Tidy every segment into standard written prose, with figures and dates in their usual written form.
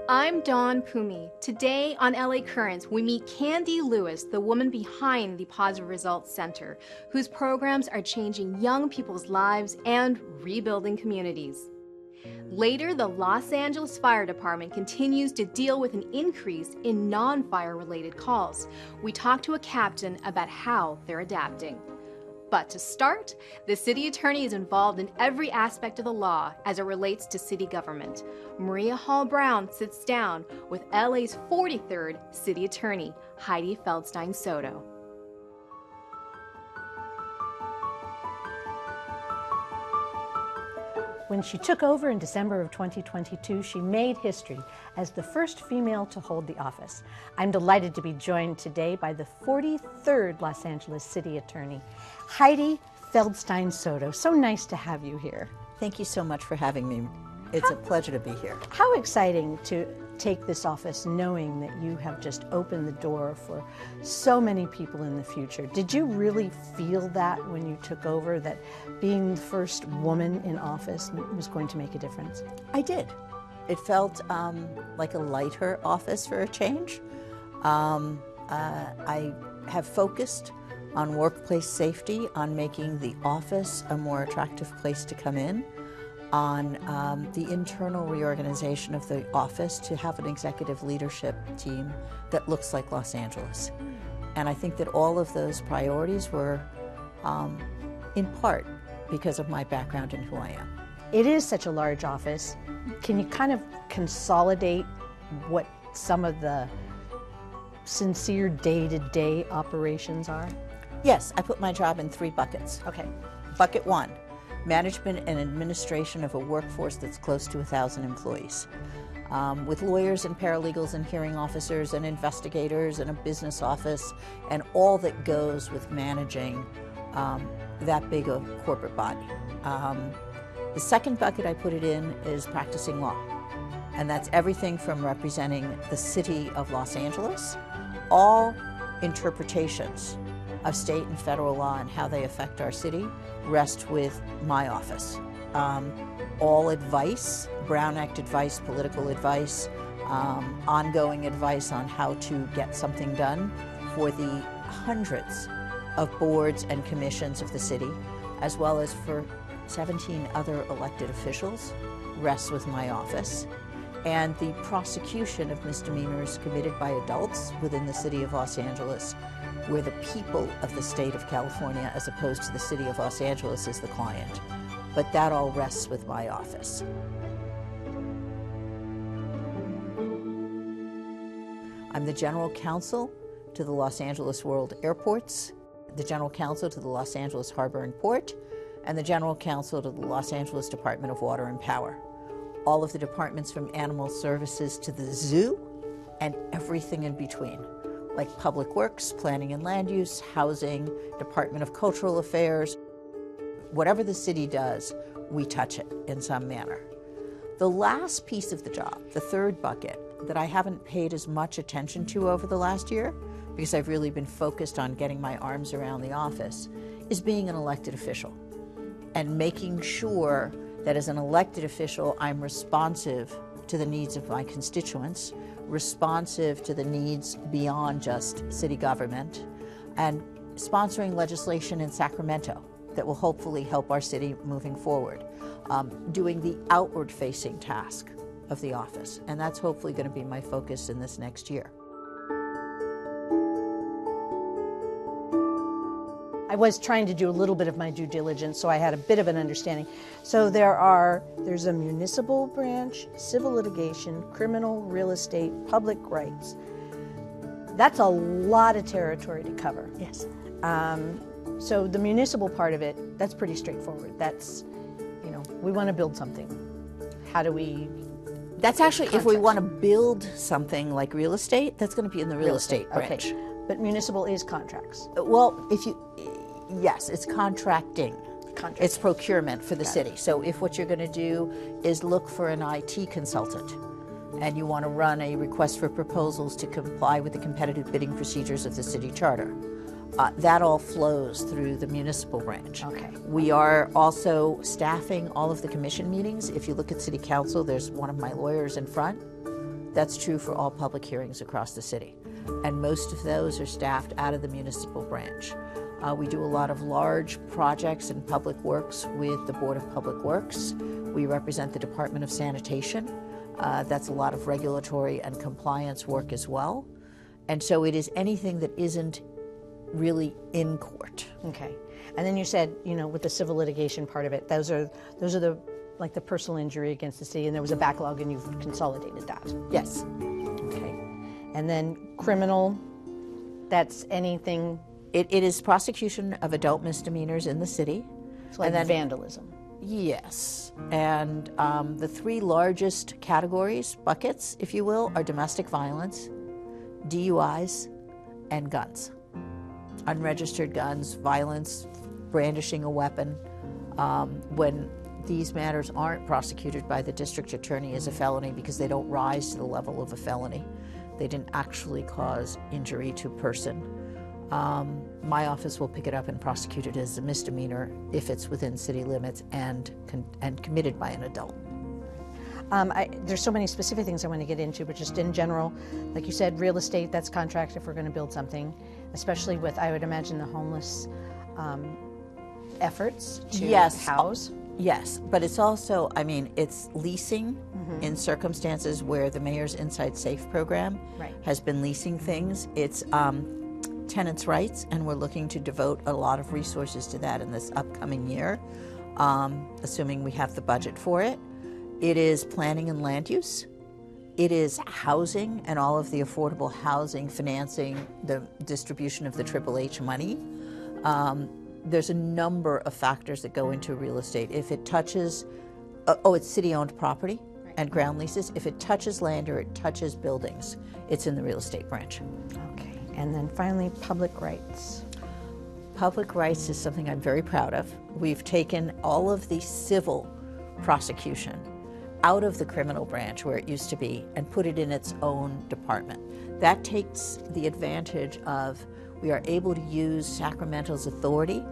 I'm Dawn Pumi. Today on LA Currents, we meet Kandee Lewis, the woman behind the Positive Results Center, whose programs are changing young people's lives and rebuilding communities. Later, the Los Angeles Fire Department continues to deal with an increase in non-fire related calls. We talk to a captain about how they're adapting. But to start, the city attorney is involved in every aspect of the law as it relates to city government. Maria Hall Brown sits down with LA's 43rd city attorney, Hydee Feldstein Soto. When she took over in December of 2022, she made history as the first female to hold the office. I'm delighted to be joined today by the 43rd Los Angeles City Attorney, Hydee Feldstein Soto. So nice to have you here. Thank you so much for having me. It's a pleasure to be here. How exciting to take this office knowing that you have just opened the door for so many people in the future. Did you really feel that when you took over, that being the first woman in office was going to make a difference? I did. It felt like a lighter office for a change. I have focused on workplace safety, on making the office a more attractive place to come in, on the internal reorganization of the office to have an executive leadership team that looks like Los Angeles. And I think that all of those priorities were in part because of my background and who I am. It is such a large office. Can you kind of consolidate what some of the sincere day-to-day operations are? Yes, I put my job in 3 buckets. Okay. Bucket 1. Management and administration of a workforce that's close to 1,000 employees, with lawyers and paralegals and hearing officers and investigators and a business office and all that goes with managing that big a corporate body. The second bucket I put it in is practicing law, and that's everything from representing the city of Los Angeles, all interpretations of state and federal law and how they affect our city rest with my office. All advice, Brown Act advice, political advice, ongoing advice on how to get something done for the hundreds of boards and commissions of the city, as well as for 17 other elected officials, rests with my office. And the prosecution of misdemeanors committed by adults within the city of Los Angeles, where the people of the state of California, as opposed to the city of Los Angeles, is the client. But that all rests with my office. I'm the general counsel to the Los Angeles World Airports, the general counsel to the Los Angeles Harbor and Port, and the general counsel to the Los Angeles Department of Water and Power. All of the departments from animal services to the zoo and everything in between, like public works, planning and land use, housing, Department of Cultural Affairs. Whatever the city does, we touch it in some manner. The last piece of the job, the third bucket, that I haven't paid as much attention to over the last year, because I've really been focused on getting my arms around the office, is being an elected official and making sure that as an elected official, I'm responsive to the needs of my constituents, responsive to the needs beyond just city government, and sponsoring legislation in Sacramento that will hopefully help our city moving forward, doing the outward-facing task of the office. And that's hopefully going to be my focus in this next year. I was trying to do a little bit of my due diligence, so I had a bit of an understanding. So there's a municipal branch, civil litigation, criminal, real estate, public rights. That's a lot of territory to cover. Yes. So the municipal part of it, that's pretty straightforward. That's, we want to build something. How do we? That's actually, if we want to build something like real estate, that's going to be in the real estate branch. Okay. But municipal is contracts. Well, yes, it's contracting. It's procurement for the city. So if what you're going to do is look for an IT consultant and you want to run a request for proposals to comply with the competitive bidding procedures of the city charter, that all flows through the municipal branch. Okay. We are also staffing all of the commission meetings. If you look at city council, there's one of my lawyers in front. That's true for all public hearings across the city. And most of those are staffed out of the municipal branch. We do a lot of large projects in public works with the Board of Public Works. We represent the Department of Sanitation. That's a lot of regulatory and compliance work as well. And so it is anything that isn't really in court. Okay. And then you said, you know, with the civil litigation part of it, those are the like the personal injury against the city, and there was a backlog and you've consolidated that. Yes. Okay. And then criminal, that's anything. It is prosecution of adult misdemeanors in the city. It's like and then vandalism. Yes. And the three largest categories, buckets, if you will, are domestic violence, DUIs, and guns. Unregistered guns, violence, brandishing a weapon. When these matters aren't prosecuted by the district attorney as a felony because they don't rise to the level of a felony. They didn't actually cause injury to a person. My office will pick it up and prosecute it as a misdemeanor if it's within city limits and committed by an adult. There's so many specific things I want to get into, but just in general, like you said, real estate, that's contract if we're going to build something, especially with, I would imagine, the homeless efforts to house. Yes, but it's also, I mean, it's leasing in circumstances where the Mayor's Inside Safe program has been leasing things. It's tenants' rights, and we're looking to devote a lot of resources to that in this upcoming year, assuming we have the budget for it. It is planning and land use. It is housing and all of the affordable housing financing, the distribution of the Triple H money. There's a number of factors that go into real estate. If it touches, it's city-owned property and ground leases. If it touches land or it touches buildings, it's in the real estate branch. Okay, and then finally, public rights. Public rights is something I'm very proud of. We've taken all of the civil prosecution out of the criminal branch where it used to be and put it in its own department. That takes the advantage of we are able to use Sacramento's authority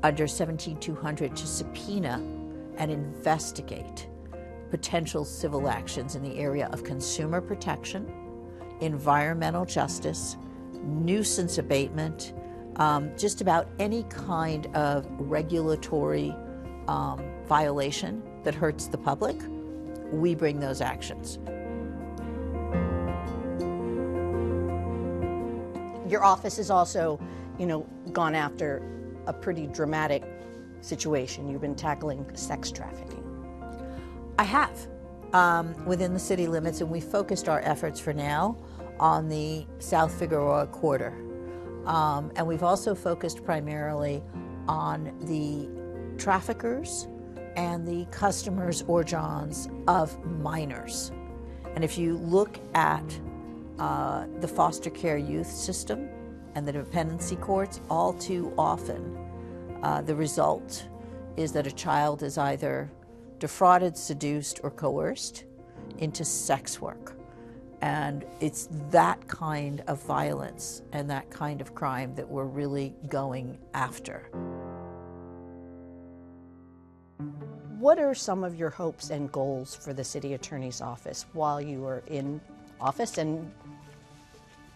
under 17200 to subpoena and investigate potential civil actions in the area of consumer protection, environmental justice, nuisance abatement, just about any kind of regulatory violation that hurts the public. We bring those actions. Your office has also, gone after a pretty dramatic situation. You've been tackling sex trafficking. I have, within the city limits, and we focused our efforts for now on the South Figueroa quarter. And we've also focused primarily on the traffickers and the customers or Johns of minors. And if you look at the foster care youth system and the dependency courts, all too often the result is that a child is either defrauded, seduced, or coerced into sex work. And it's that kind of violence and that kind of crime that we're really going after. What are some of your hopes and goals for the city attorney's office while you are in office, and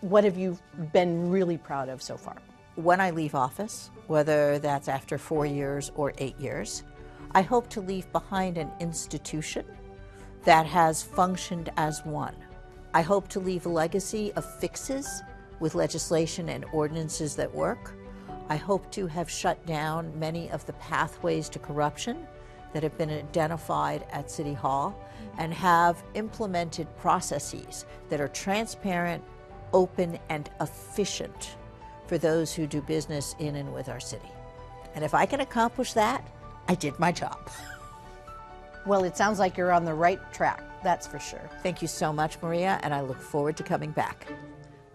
what have you been really proud of so far? When I leave office, whether that's after 4 years or 8 years, I hope to leave behind an institution that has functioned as one. I hope to leave a legacy of fixes with legislation and ordinances that work. I hope to have shut down many of the pathways to corruption that have been identified at City Hall and have implemented processes that are transparent, open, and efficient for those who do business in and with our city. And if I can accomplish that, I did my job. Well, it sounds like you're on the right track, that's for sure. Thank you so much, Maria, and I look forward to coming back.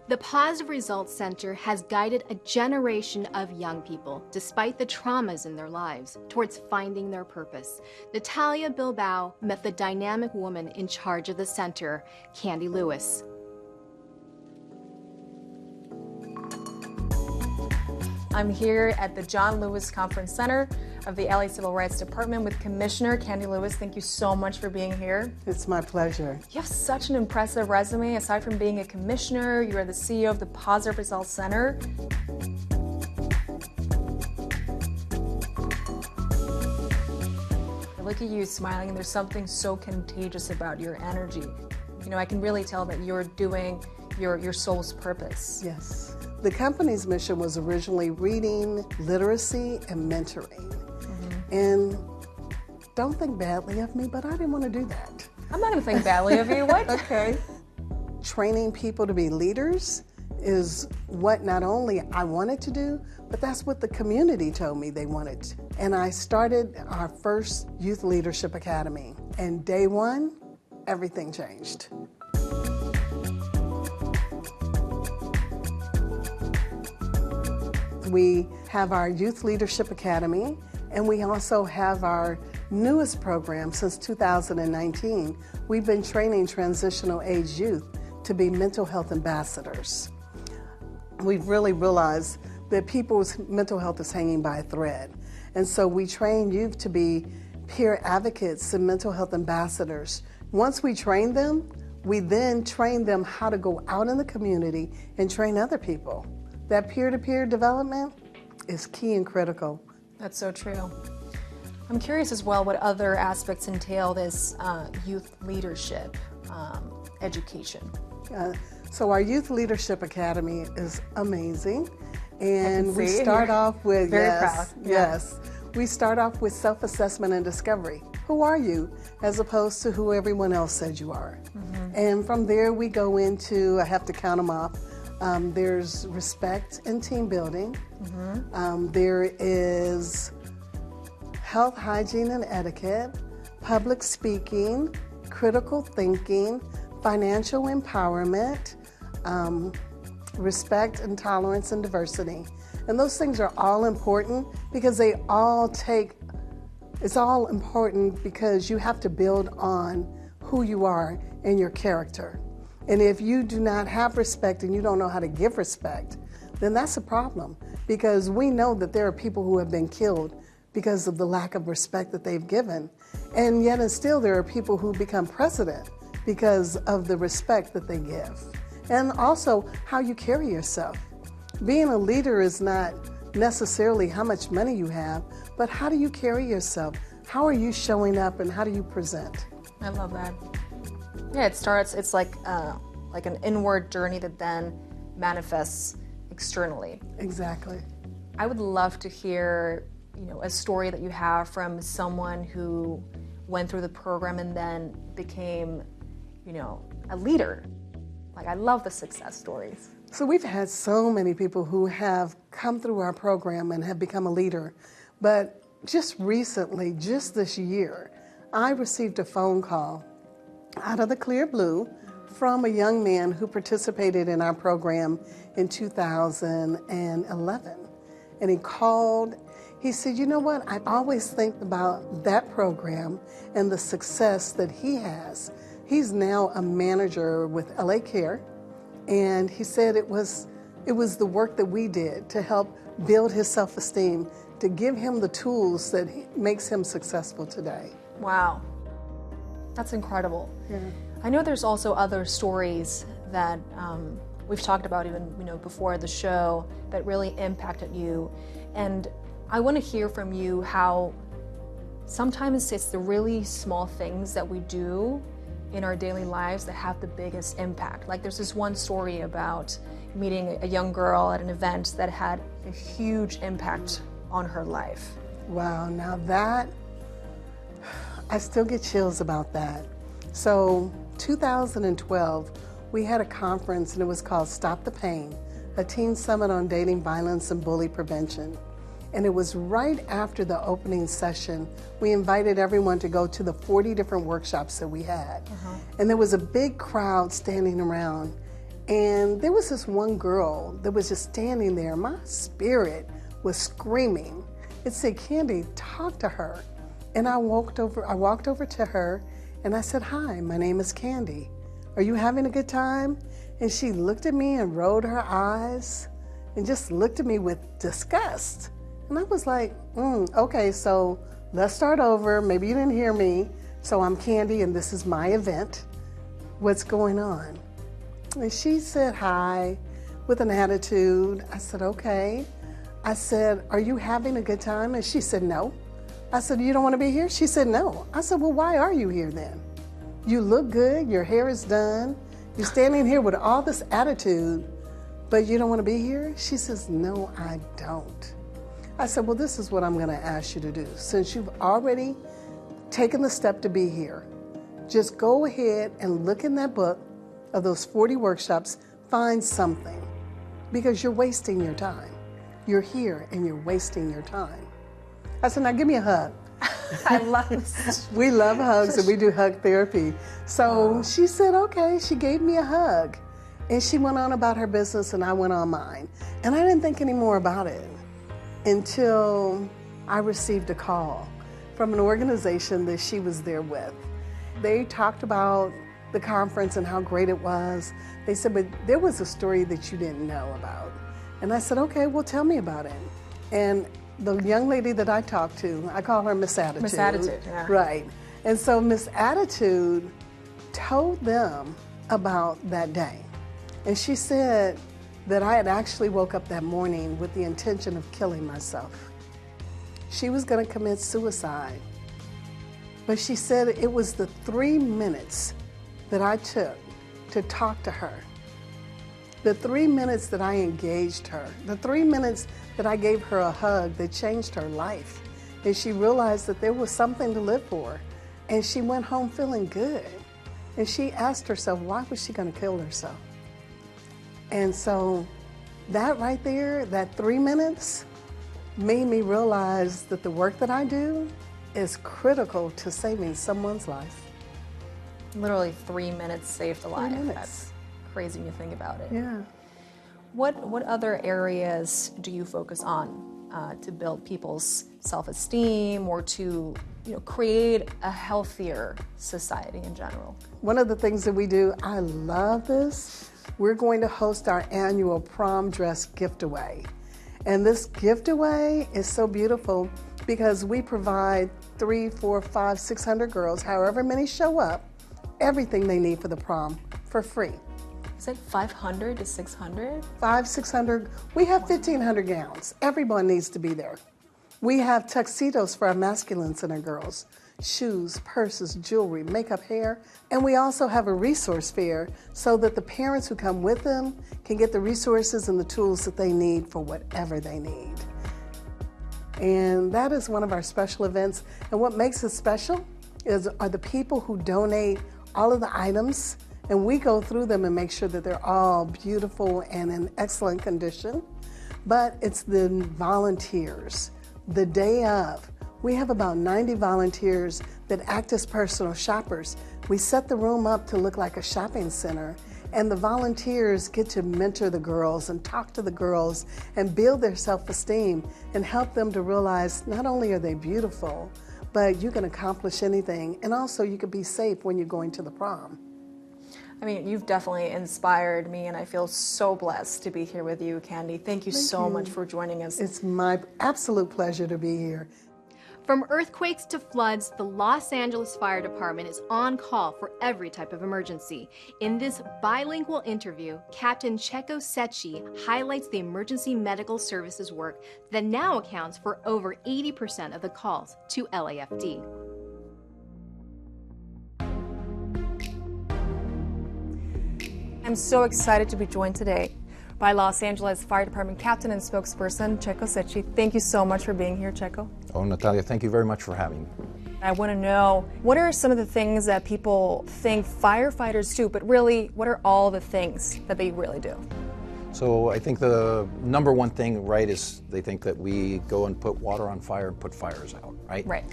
The Positive Results Center has guided a generation of young people, despite the traumas in their lives, towards finding their purpose. Natalia Bilbao met the dynamic woman in charge of the center, Kandee Lewis. I'm here at the John Lewis Conference Center of the LA Civil Rights Department with Commissioner Kandee Lewis. Thank you so much for being here. It's my pleasure. You have such an impressive resume. Aside from being a commissioner, you are the CEO of the Positive Results Center. I look at you smiling, and there's something so contagious about your energy. You know, I can really tell that you're doing your soul's purpose. Yes. The company's mission was originally reading, literacy, and mentoring. And don't think badly of me, but I didn't want to do that. I'm not going to think badly of you. What? Okay. Training people to be leaders is what not only I wanted to do, but that's what the community told me they wanted. And I started our first Youth Leadership Academy. And day one, everything changed. We have our Youth Leadership Academy, and we also have our newest program since 2019. We've been training transitional age youth to be mental health ambassadors. We've really realized that people's mental health is hanging by a thread. And so we train youth to be peer advocates and mental health ambassadors. Once we train them, we then train them how to go out in the community and train other people. That peer-to-peer development is key and critical. That's so true. I'm curious as well what other aspects entail this youth leadership education. So our Youth Leadership Academy is amazing. And we start off with, Very proud. Yes, we start off with self-assessment and discovery. Who are you, as opposed to who everyone else said you are? And from there we go into, I have to count them off, there's respect and team building. There is health, hygiene, and etiquette, public speaking, critical thinking, financial empowerment, respect and tolerance and diversity. And those things are all important because they all it's all important because you have to build on who you are and your character. And if you do not have respect and you don't know how to give respect, then that's a problem, because we know that there are people who have been killed because of the lack of respect that they've given. And yet and still there are people who become president because of the respect that they give. And also how you carry yourself. Being a leader is not necessarily how much money you have, but how do you carry yourself? How are you showing up and how do you present? I love that. Yeah, it's like an inward journey that then manifests externally. Exactly. I would love to hear, a story that you have from someone who went through the program and then became, a leader. Like, I love the success stories. So we've had so many people who have come through our program and have become a leader. But just recently, just this year, I received a phone call out of the clear blue from a young man who participated in our program in 2011. And he called, he said, you know what, I always think about that program and the success that he has. He's now a manager with LA Care, and he said it was the work that we did to help build his self-esteem, to give him the tools that makes him successful today. Wow. That's incredible. Yeah. I know there's also other stories that we've talked about even before the show that really impacted you, and I want to hear from you how sometimes it's the really small things that we do in our daily lives that have the biggest impact. Like, there's this one story about meeting a young girl at an event that had a huge impact on her life. Wow, now that, I still get chills about that. So 2012, we had a conference and it was called Stop the Pain, a teen summit on dating violence and bully prevention. And it was right after the opening session. We invited everyone to go to the 40 different workshops that we had. And there was a big crowd standing around. And there was this one girl that was just standing there. My spirit was screaming. It said, Kandee, talk to her. And I walked over to her and I said, hi, my name is Kandee. Are you having a good time? And she looked at me and rolled her eyes. and just looked at me with disgust. And I was like, okay, so let's start over. Maybe you didn't hear me. So I'm Kandee, and this is my event. What's going on? And she said hi with an attitude. I said, okay. I said, are you having a good time? And she said, no. I said, you don't want to be here? She said, no. I said, well, why are you here then? You look good, your hair is done. You're standing here with all this attitude, but you don't want to be here? She says, no, I don't. I said, well, this is what I'm going to ask you to do. Since you've already taken the step to be here, just go ahead and look in that book of those 40 workshops, find something, because you're wasting your time. You're here and you're wasting your time. I said, now give me a hug. I love this. We love hugs and we do hug therapy. So she said, okay, she gave me a hug. And she went on about her business and I went on mine. And I didn't think any more about it until I received a call from an organization that she was there with. They talked about the conference and how great it was. They said, but there was a story that you didn't know about. And I said, okay, well, tell me about it. And the young lady that I talked to, I call her Miss Attitude. Miss Attitude, yeah. Right. And so Miss Attitude told them about that day. And she said that I had actually woke up that morning with the intention of killing myself. She was going to commit suicide. But she said it was the 3 minutes that I took to talk to her. The 3 minutes that I engaged her, the 3 minutes that I gave her a hug that changed her life. And she realized that there was something to live for. And she went home feeling good. And she asked herself, why was she going to kill herself? And so that right there, that 3 minutes, made me realize that the work that I do is critical to saving someone's life. Literally 3 minutes saved a life. 3 minutes. That's crazy when you think about it. Yeah. What other areas do you focus on to build people's self-esteem or to create a healthier society in general? One of the things that we do, I love this, we're going to host our annual prom dress gift-away. And this gift-away is so beautiful because we provide 300, 400, 500, 600 girls, however many show up, everything they need for the prom for free. Is it 500 to 600? 500, 600. We have 1,500 gowns. Everyone needs to be there. We have tuxedos for our masculines and our girls, shoes, purses, jewelry, makeup, hair, and we also have a resource fair so that the parents who come with them can get the resources and the tools that they need for whatever they need. And that is one of our special events. And what makes it special are the people who donate all of the items, and we go through them and make sure that they're all beautiful and in excellent condition. But it's the volunteers. The day of, we have about 90 volunteers that act as personal shoppers. We set the room up to look like a shopping center, and the volunteers get to mentor the girls and talk to the girls and build their self-esteem and help them to realize not only are they beautiful, but you can accomplish anything, and also you can be safe when you're going to the prom. I mean, you've definitely inspired me, and I feel so blessed to be here with you, Kandee. Thank you so much for joining us. It's my absolute pleasure to be here. From earthquakes to floods, the Los Angeles Fire Department is on call for every type of emergency. In this bilingual interview, Captain Cecco Secci highlights the emergency medical services work that now accounts for over 80% of the calls to LAFD. I'm so excited to be joined today by Los Angeles Fire Department Captain and Spokesperson Cecco Secci. Thank you so much for being here, Cecco. Oh, Natalia, thank you very much for having me. I want to know, what are some of the things that people think firefighters do, but really, what are all the things that they really do? So I think the number one thing, right, is they think that we go and put water on fire and put fires out, right? Right.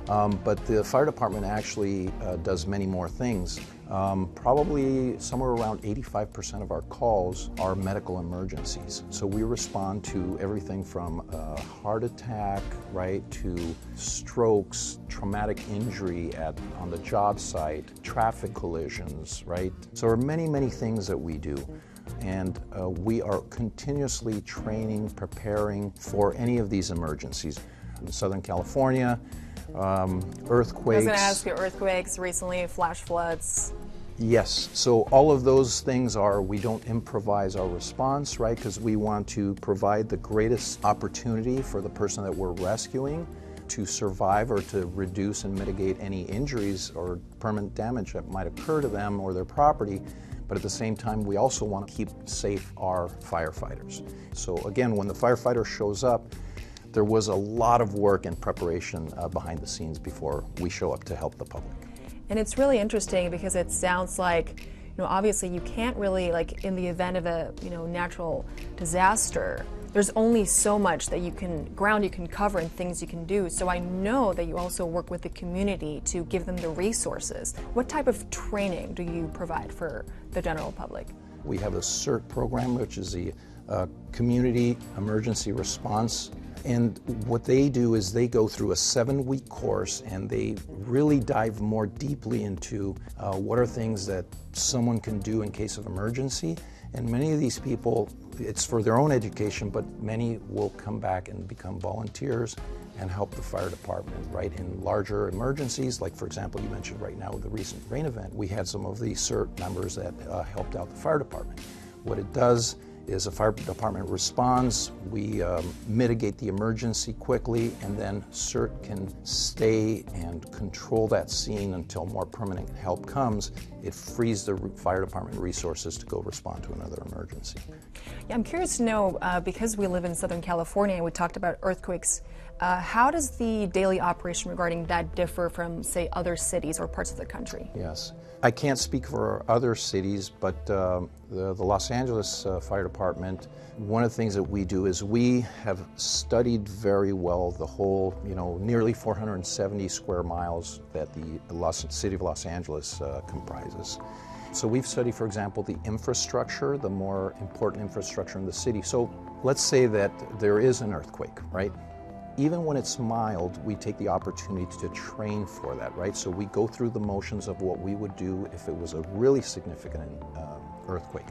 But the fire department actually does many more things. Probably somewhere around 85% of our calls are medical emergencies. So we respond to everything from a heart attack, right, to strokes, traumatic injury on the job site, traffic collisions, right? So there are many, many things that we do. and we are continuously training, preparing for any of these emergencies. In Southern California, earthquakes. I was going to ask you, earthquakes, recently flash floods. Yes, so all of those things are, we don't improvise our response, right? Because we want to provide the greatest opportunity for the person that we're rescuing to survive or to reduce and mitigate any injuries or permanent damage that might occur to them or their property. But at the same time, we also want to keep safe our firefighters. So again, when the firefighter shows up, there was a lot of work and preparation behind the scenes before we show up to help the public. And it's really interesting because it sounds like, obviously you can't really, like in the event of a, natural disaster, there's only so much that ground you can cover and things you can do. So I know that you also work with the community to give them the resources. What type of training do you provide for the general public? We have a CERT program, which is the Community Emergency Response. And what they do is they go through a 7-week course and they really dive more deeply into what are things that someone can do in case of emergency. And many of these people, it's for their own education, but many will come back and become volunteers and help the fire department, right? In larger emergencies, like for example, you mentioned right now with the recent rain event, we had some of the CERT members that helped out the fire department. What it does is a fire department responds, we mitigate the emergency quickly, and then CERT can stay and control that scene until more permanent help comes. It frees the fire department resources to go respond to another emergency. Yeah, I'm curious to know, because we live in Southern California and we talked about earthquakes, how does the daily operation regarding that differ from, say, other cities or parts of the country? Yes. I can't speak for other cities, but the Los Angeles Fire Department, one of the things that we do is we have studied very well the whole, nearly 470 square miles that the city of Los Angeles comprises. So we've studied, for example, the infrastructure, the more important infrastructure in the city. So let's say that there is an earthquake, right? Even when it's mild, we take the opportunity to train for that, right? So we go through the motions of what we would do if it was a really significant earthquake.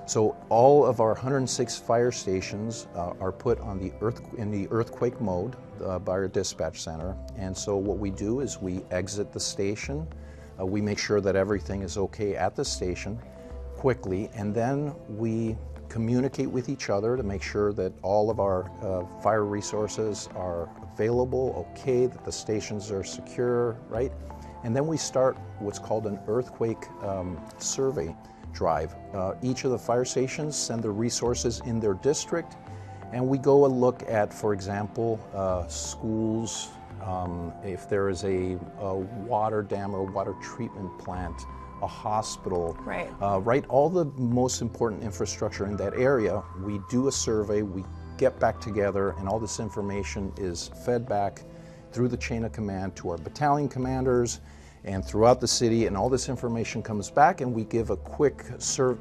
So all of our 106 fire stations are put on in the earthquake mode by our dispatch center. And so what we do is we exit the station. We make sure that everything is okay at the station quickly, and then we communicate with each other to make sure that all of our fire resources are available, okay, that the stations are secure, right? And then we start what's called an earthquake survey drive. Each of the fire stations send their resources in their district, and we go and look at, for example, schools, if there is a water dam or water treatment plant, a hospital, right? All the most important infrastructure in that area. We do a survey, we get back together, and all this information is fed back through the chain of command to our battalion commanders and throughout the city, and all this information comes back, and we give a quick,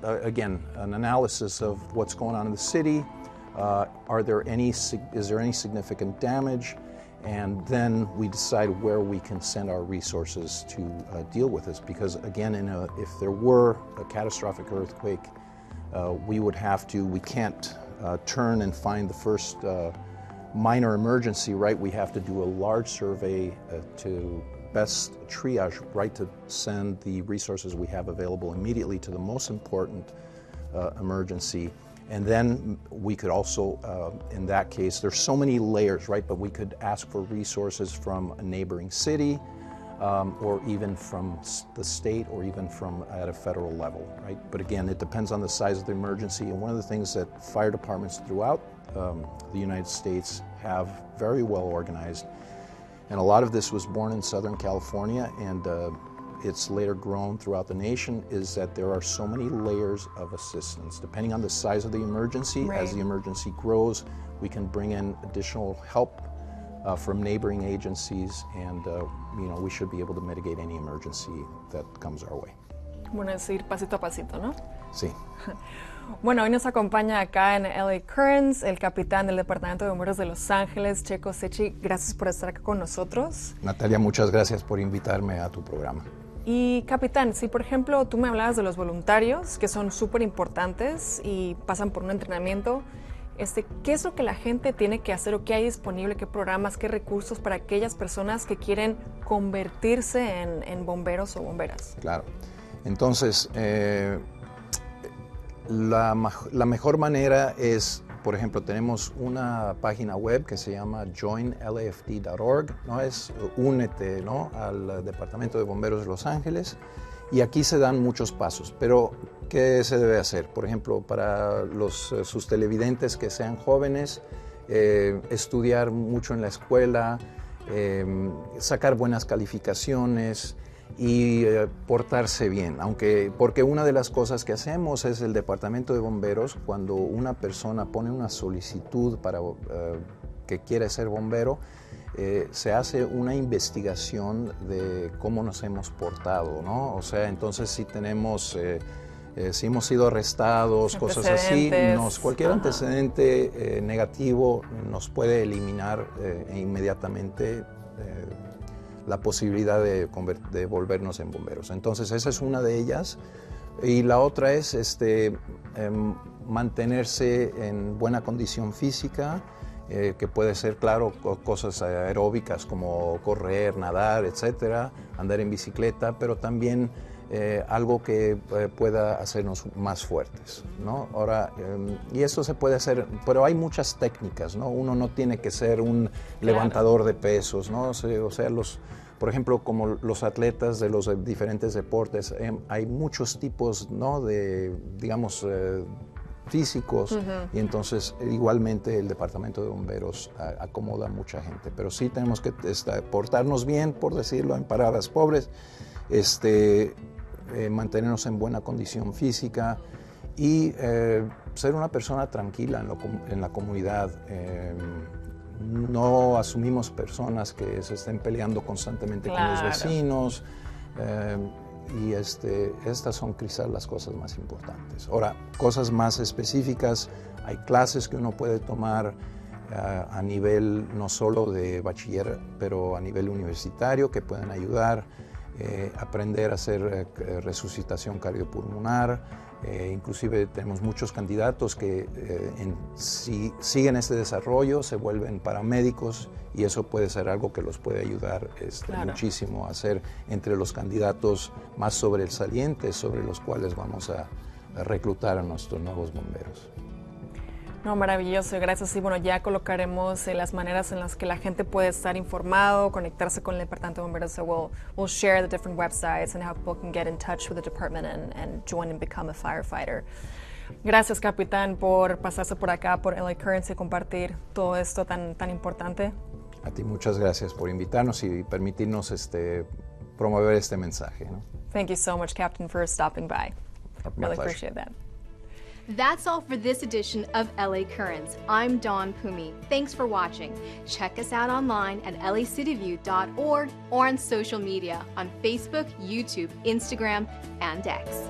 again, an analysis of what's going on in the city. Is there any significant damage? And then we decide where we can send our resources to deal with this. Because again, if there were a catastrophic earthquake, we can't turn and find the first minor emergency, right? We have to do a large survey to best triage, right, to send the resources we have available immediately to the most important emergency. And then we could also, in that case, there's so many layers, right? But we could ask for resources from a neighboring city, or even from the state, or even from at a federal level, right? But again, it depends on the size of the emergency. And one of the things that fire departments throughout the United States have very well organized, and a lot of this was born in Southern California, and it's later grown throughout the nation, is that there are so many layers of assistance. Depending on the size of the emergency, right, as the emergency grows, we can bring in additional help from neighboring agencies, and we should be able to mitigate any emergency that comes our way. Bueno, es ir pasito a pasito, ¿no? Sí. Bueno, hoy nos acompaña acá en LA Currents el capitán del Departamento de Bomberos de Los Ángeles, Cecco. Secci, gracias por estar acá con nosotros. Natalia, muchas gracias por invitarme a tu programa. Y capitán, si por ejemplo tú me hablabas de los voluntarios, que son súper importantes y pasan por un entrenamiento, ¿qué es lo que la gente tiene que hacer o qué hay disponible, qué programas, qué recursos para aquellas personas que quieren convertirse en bomberos o bomberas? Claro. Entonces, la mejor manera es, por ejemplo, tenemos una página web que se llama joinlafd.org, ¿no? Es únete, ¿no?, al Departamento de Bomberos de Los Ángeles, y aquí se dan muchos pasos. Pero, ¿qué se debe hacer? Por ejemplo, para sus televidentes que sean jóvenes, estudiar mucho en la escuela, sacar buenas calificaciones y portarse bien, porque una de las cosas que hacemos es el Departamento de Bomberos, cuando una persona pone una solicitud para que quiere ser bombero, se hace una investigación de cómo nos hemos portado, ¿no? O sea, entonces si tenemos, si hemos sido arrestados, cosas así, cualquier antecedente negativo nos puede eliminar inmediatamente la posibilidad de volvernos en bomberos. Entonces esa es una de ellas, y la otra es mantenerse en buena condición física, que puede ser, claro, cosas aeróbicas como correr, nadar, etcétera, andar en bicicleta, pero también algo que pueda hacernos más fuertes, ¿no? Ahora, y esto se puede hacer, pero hay muchas técnicas, ¿no? Uno no tiene que ser un levantador de pesos, ¿no? O sea, por ejemplo, como los atletas de los diferentes deportes, hay muchos tipos, ¿no?, de, digamos, físicos, y entonces igualmente el Departamento de Bomberos acomoda mucha gente, pero sí tenemos que portarnos bien, por decirlo en palabras pobres, mantenernos en buena condición física y ser una persona tranquila en la comunidad. No asumimos personas que se estén peleando constantemente con los vecinos, y estas son quizás las cosas más importantes. Ahora, cosas más específicas, hay clases que uno puede tomar a nivel no solo de bachiller, pero a nivel universitario, que pueden ayudar, aprender a hacer resucitación cardiopulmonar. Inclusive tenemos muchos candidatos que si siguen este desarrollo se vuelven paramédicos, y eso puede ser algo que los puede ayudar muchísimo a ser entre los candidatos más sobresalientes sobre los cuales vamos a reclutar a nuestros nuevos bomberos. No, maravilloso, gracias. Y bueno, ya colocaremos las maneras en las que la gente puede estar informado, conectarse con el Departamento de Bomberos. So we'll share the different websites and how people can get in touch with the department and join and become a firefighter. Gracias, capitán, por pasarse por acá, por LA Currents, y compartir todo esto tan importante. A ti muchas gracias por invitarnos y permitirnos promover este mensaje, ¿no? Thank you so much, Captain, for stopping by. My Really pleasure. appreciate that. That's all for this edition of LA Currents. I'm Dawn Pumi. Thanks for watching. Check us out online at lacityview.org or on social media on Facebook, YouTube, Instagram, and X.